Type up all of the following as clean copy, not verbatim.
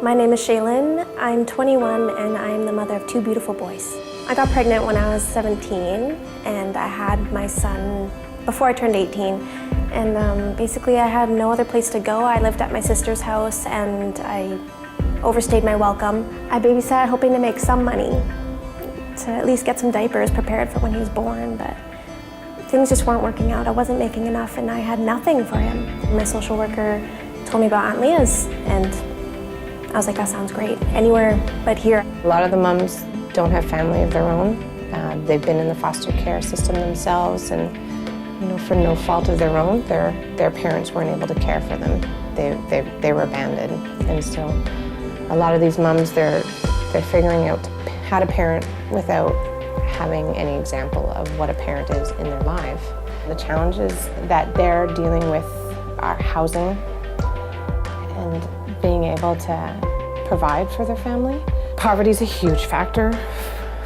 My name is Shaylin. I'm 21 and I'm the mother of two beautiful boys. I got pregnant when I was 17 and I had my son before I turned 18. And basically I had no other place to go. I lived at my sister's house and I overstayed my welcome. I babysat hoping to make some money to at least get some diapers prepared for when he was born, but things just weren't working out. I wasn't making enough and I had nothing for him. My social worker told me about Aunt Leah's and I was like, that sounds great. Anywhere but here. A lot of the mums don't have family of their own. They've been in the foster care system themselves and for no fault of their own, their parents weren't able to care for them. They were abandoned. And so a lot of these mums, they're figuring out how to parent without having any example of what a parent is in their life. The challenges that they're dealing with are housing and being able to provide for their family. Poverty is a huge factor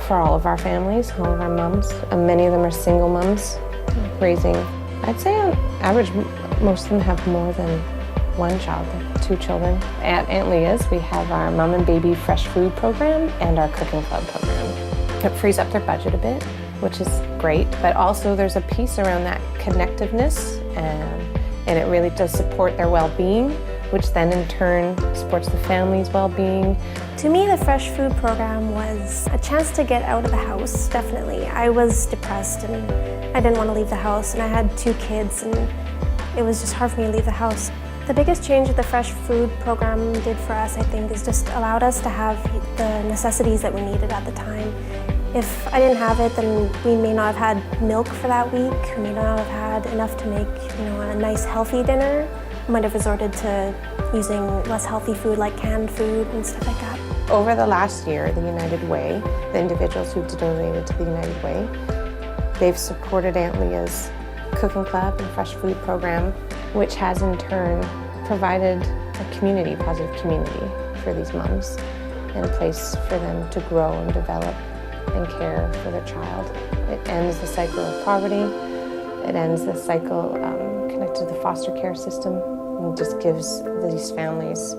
for all of our families, all of our mums. And many of them are single mums raising, I'd say on average, most of them have more than one child, 2 children. At Aunt Leah's, we have our Mom and Baby Fresh Food program and our Cooking Club program. It frees up their budget a bit, which is great, but also there's a piece around that connectiveness and it really does support their well-being, which then in turn supports the family's well-being. To me, the Fresh Food program was a chance to get out of the house, definitely. I was depressed and I didn't want to leave the house and I had 2 kids and it was just hard for me to leave the house. The biggest change that the Fresh Food program did for us, I think, is just allowed us to have the necessities that we needed at the time. If I didn't have it, then we may not have had milk for that week. We may not have had enough to make, a nice healthy dinner. We might have resorted to using less healthy food like canned food and stuff like that. Over the last year, the United Way, the individuals who donated to the United Way, they've supported Aunt Leah's Cooking Club and Fresh Food program, which has in turn provided a community, positive community for these mums and a place for them to grow and develop and care for their child. It ends the cycle of poverty. It ends the cycle connected to the foster care system and just gives these families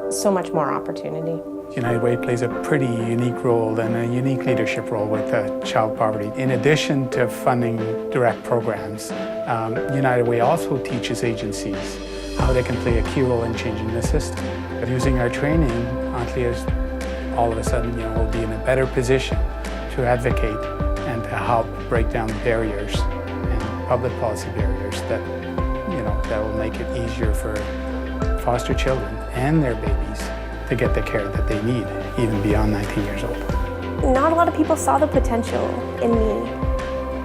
so much more opportunity. United Way plays a pretty unique role and a unique leadership role with child poverty. In addition to funding direct programs, United Way also teaches agencies how they can play a key role in changing the system. Using our training, Aunt Leah's all of a sudden will be in a better position to advocate and to help break down barriers and public policy barriers that will make it easier for foster children and their babies to get the care that they need, even beyond 19 years old. Not a lot of people saw the potential in me,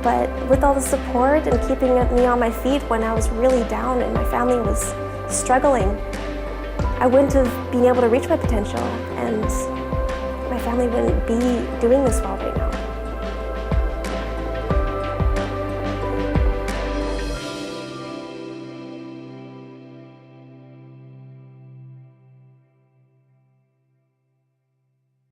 but with all the support and keeping me on my feet when I was really down and my family was struggling, I wouldn't have been able to reach my potential and my family wouldn't be doing this well right now.